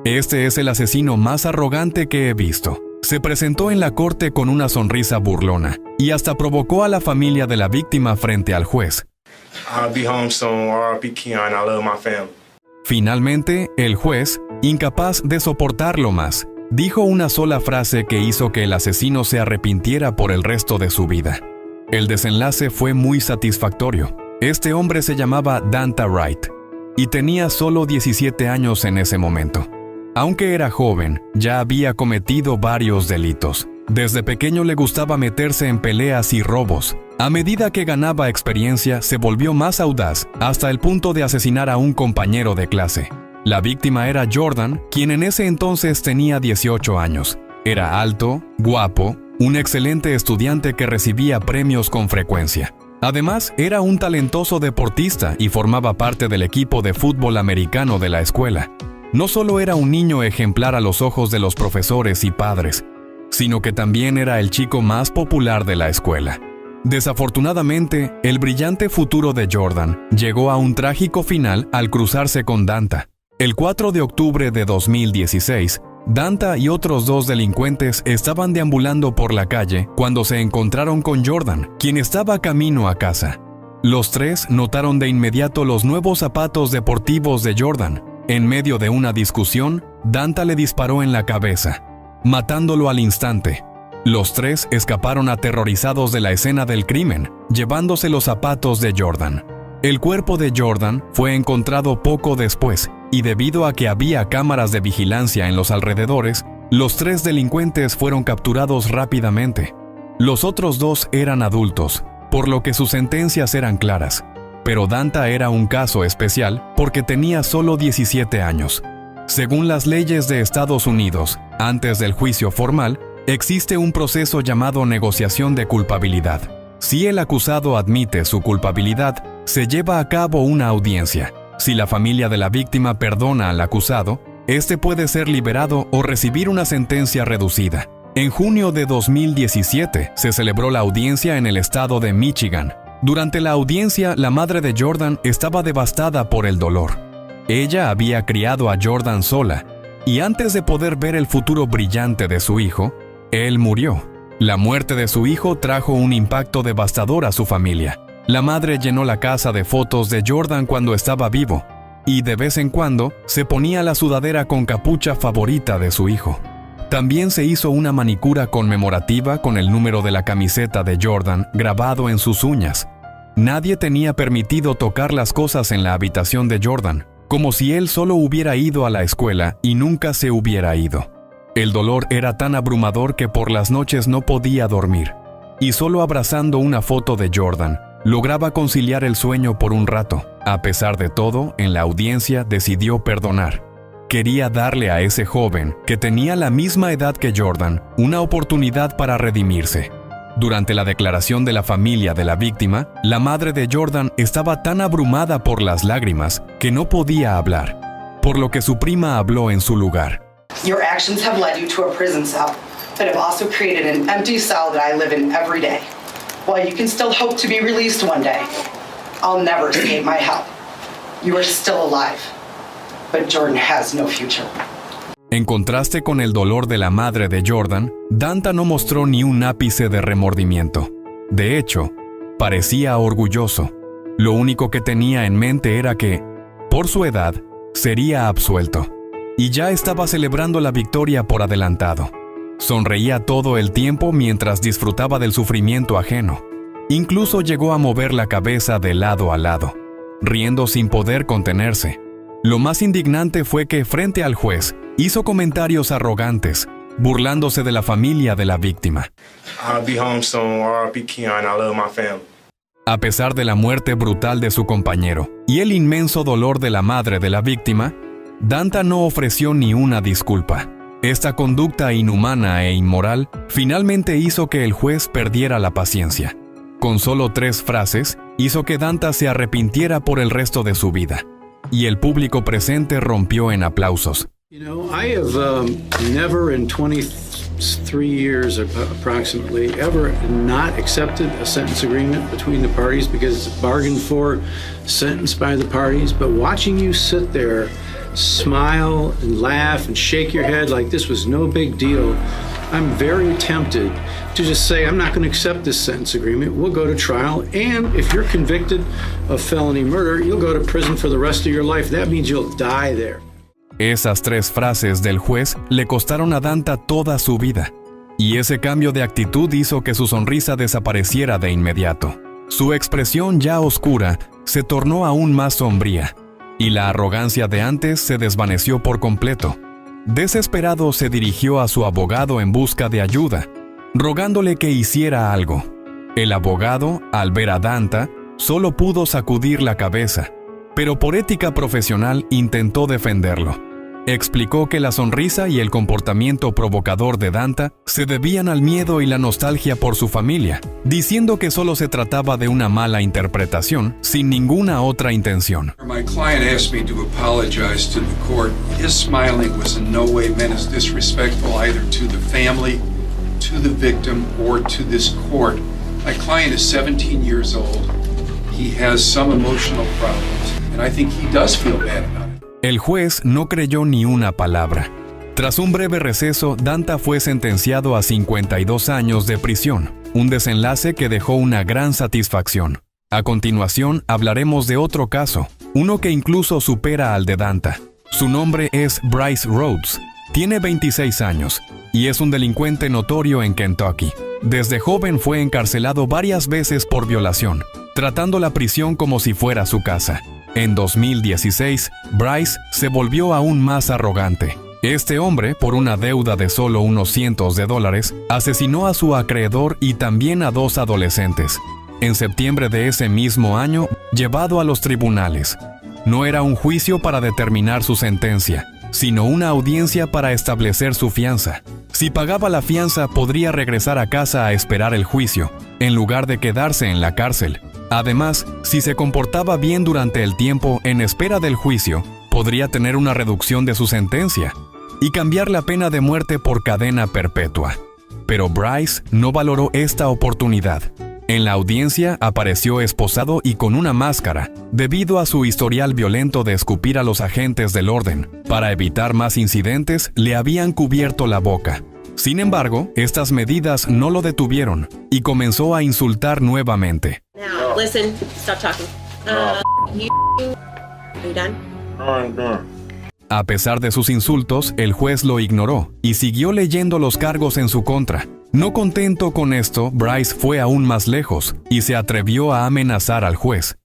Este es el asesino más arrogante que he visto. Se presentó en la corte con una sonrisa burlona y hasta provocó a la familia de la víctima frente al juez. I'll be home soon. R.I.P. Keon. I love my family. Finalmente, el juez, incapaz de soportarlo más, dijo una sola frase que hizo que el asesino se arrepintiera por el resto de su vida. El desenlace fue muy satisfactorio. Este hombre se llamaba Danta Wright y tenía solo 17 años en ese momento. Aunque era joven, ya había cometido varios delitos. Desde pequeño le gustaba meterse en peleas y robos. A medida que ganaba experiencia, se volvió más audaz, hasta el punto de asesinar a un compañero de clase. La víctima era Jordan, quien en ese entonces tenía 18 años. Era alto, guapo, un excelente estudiante que recibía premios con frecuencia. Además, era un talentoso deportista y formaba parte del equipo de fútbol americano de la escuela. No solo era un niño ejemplar a los ojos de los profesores y padres, sino que también era el chico más popular de la escuela. Desafortunadamente, el brillante futuro de Jordan llegó a un trágico final al cruzarse con Danta. El 4 de octubre de 2016, Danta y otros 2 delincuentes estaban deambulando por la calle cuando se encontraron con Jordan, quien estaba camino a casa. Los 3 notaron de inmediato los nuevos zapatos deportivos de Jordan. En medio de una discusión, Danta le disparó en la cabeza, matándolo al instante. Los 3 escaparon aterrorizados de la escena del crimen, llevándose los zapatos de Jordan. El cuerpo de Jordan fue encontrado poco después, y debido a que había cámaras de vigilancia en los alrededores, los 3 delincuentes fueron capturados rápidamente. Los otros 2 eran adultos, por lo que sus sentencias eran claras. Pero Danta era un caso especial porque tenía solo 17 años. Según las leyes de Estados Unidos, antes del juicio formal, existe un proceso llamado negociación de culpabilidad. Si el acusado admite su culpabilidad, se lleva a cabo una audiencia. Si la familia de la víctima perdona al acusado, este puede ser liberado o recibir una sentencia reducida. En junio de 2017 se celebró la audiencia en el estado de Michigan. Durante la audiencia, la madre de Jordan estaba devastada por el dolor. Ella había criado a Jordan sola, y antes de poder ver el futuro brillante de su hijo, él murió. La muerte de su hijo trajo un impacto devastador a su familia. La madre llenó la casa de fotos de Jordan cuando estaba vivo, y de vez en cuando se ponía la sudadera con capucha favorita de su hijo. También se hizo una manicura conmemorativa con el número de la camiseta de Jordan grabado en sus uñas. Nadie tenía permitido tocar las cosas en la habitación de Jordan, como si él solo hubiera ido a la escuela y nunca se hubiera ido. El dolor era tan abrumador que por las noches no podía dormir, y solo abrazando una foto de Jordan, lograba conciliar el sueño por un rato. A pesar de todo, en la audiencia decidió perdonar. Quería darle a ese joven, que tenía la misma edad que Jordan, una oportunidad para redimirse. Durante la declaración de la familia de la víctima, la madre de Jordan estaba tan abrumada por las lágrimas que no podía hablar, por lo que su prima habló en su lugar. Your actions have led you to a prison cell, but have also created an empty cell that I live in every day. While you can still hope to be released one day, I'll never escape my help. You are still alive, but Jordan has no future. En contraste con el dolor de la madre de Jordan, Danta no mostró ni un ápice de remordimiento. De hecho, parecía orgulloso. Lo único que tenía en mente era que, por su edad, sería absuelto. Y ya estaba celebrando la victoria por adelantado. Sonreía todo el tiempo mientras disfrutaba del sufrimiento ajeno. Incluso llegó a mover la cabeza de lado a lado, riendo sin poder contenerse. Lo más indignante fue que, frente al juez, hizo comentarios arrogantes, burlándose de la familia de la víctima. I'll be home soon. R.I.P. Keon. I love my family. A pesar de la muerte brutal de su compañero y el inmenso dolor de la madre de la víctima, Danta no ofreció ni una disculpa. Esta conducta inhumana e inmoral finalmente hizo que el juez perdiera la paciencia. Con solo 3 frases, hizo que Danta se arrepintiera por el resto de su vida, y el público presente rompió en aplausos. You know, I have never in 23 years approximately ever not accepted a sentence agreement between the parties because it's bargained for, sentenced by the parties. But watching you sit there smile and laugh and shake your head like this was no big deal, I'm very tempted to just say, I'm not going to accept this sentence agreement. We'll go to trial. And if you're convicted of felony murder, you'll go to prison for the rest of your life. That means you'll die there. Esas 3 frases del juez le costaron a Danta toda su vida. Y ese cambio de actitud hizo que su sonrisa desapareciera de inmediato. Su expresión ya oscura se tornó aún más sombría, y la arrogancia de antes se desvaneció por completo. Desesperado se dirigió a su abogado en busca de ayuda, rogándole que hiciera algo. El abogado, al ver a Danta, solo pudo sacudir la cabeza, pero por ética profesional intentó defenderlo. Explicó que la sonrisa y el comportamiento provocador de Danta se debían al miedo y la nostalgia por su familia, diciendo que solo se trataba de una mala interpretación, sin ninguna otra intención. My client asked me to apologize to the court. His smiling was in no way meant as disrespectful either to the family, to the victim, or to this court. My client is 17 years old. He has some emotional problems, and I think he does feel bad about it. El juez no creyó ni una palabra. Tras un breve receso, Danta fue sentenciado a 52 años de prisión, un desenlace que dejó una gran satisfacción. A continuación, hablaremos de otro caso, uno que incluso supera al de Danta. Su nombre es Bryce Rhodes. Tiene 26 años y es un delincuente notorio en Kentucky. Desde joven fue encarcelado varias veces por violación, tratando la prisión como si fuera su casa. En 2016, Bryce se volvió aún más arrogante. Este hombre, por una deuda de solo unos cientos de dólares, asesinó a su acreedor y también a 2 adolescentes. En septiembre de ese mismo año, llevado a los tribunales. No era un juicio para determinar su sentencia, sino una audiencia para establecer su fianza. Si pagaba la fianza, podría regresar a casa a esperar el juicio, en lugar de quedarse en la cárcel. Además, si se comportaba bien durante el tiempo en espera del juicio, podría tener una reducción de su sentencia y cambiar la pena de muerte por cadena perpetua. Pero Bryce no valoró esta oportunidad. En la audiencia apareció esposado y con una máscara, debido a su historial violento de escupir a los agentes del orden. Para evitar más incidentes, le habían cubierto la boca. Sin embargo, estas medidas no lo detuvieron y comenzó a insultar nuevamente. Now, listen, stop talking. Are you done? No, I'm done. A pesar de sus insultos, el juez lo ignoró y siguió leyendo los cargos en su contra. No contento con esto, Bryce fue aún más lejos y se atrevió a amenazar al juez.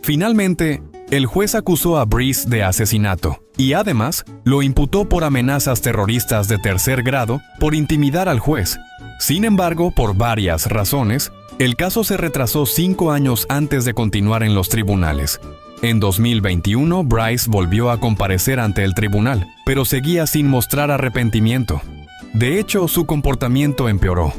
Finalmente, el juez acusó a Bryce de asesinato y además lo imputó por amenazas terroristas de tercer grado por intimidar al juez. Sin embargo, por varias razones, el caso se retrasó 5 años antes de continuar en los tribunales. En 2021, Bryce volvió a comparecer ante el tribunal, pero seguía sin mostrar arrepentimiento. De hecho, su comportamiento empeoró.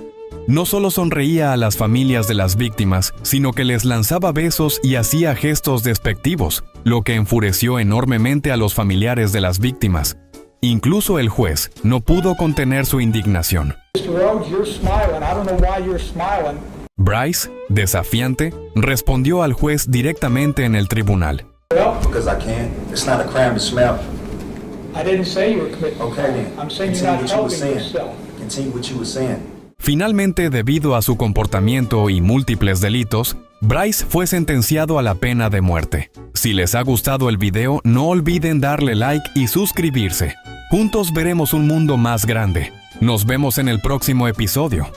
No solo sonreía a las familias de las víctimas, sino que les lanzaba besos y hacía gestos despectivos, lo que enfureció enormemente a los familiares de las víctimas. Incluso el juez no pudo contener su indignación. Bryce, desafiante, respondió al juez directamente en el tribunal. Because I can't. It's not a crime to smell. I didn't say you were committing a Okay, crime. then. I'm saying Continue you're not what you were helping saying. yourself. Continue what you were saying. Finalmente, debido a su comportamiento y múltiples delitos, Bryce fue sentenciado a la pena de muerte. Si les ha gustado el video, no olviden darle like y suscribirse. Juntos veremos un mundo más grande. Nos vemos en el próximo episodio.